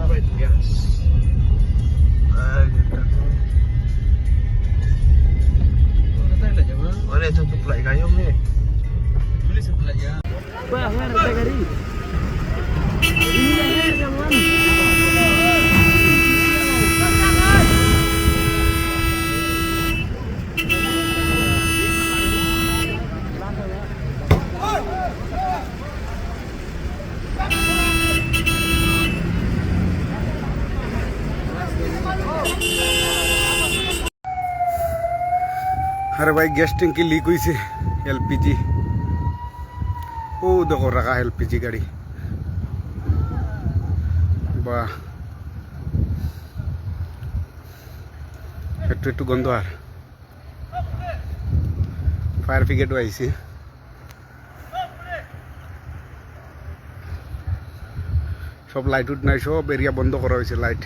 peit gas. Mana itu supply kayong nih? Boleh supply ya. Wah, ada gari. Ini leher yang mana? अरे भाई gas टंकी leak हुई से LPG ओ देखो रखा है एलपीजी गाड़ी वाह একটু একটু গন্ধ আর ফায়ার ব্রিগেডও আইছে সব লাইট উঠ নাই সব এরিয়া বন্ধ করা হয়েছে লাইট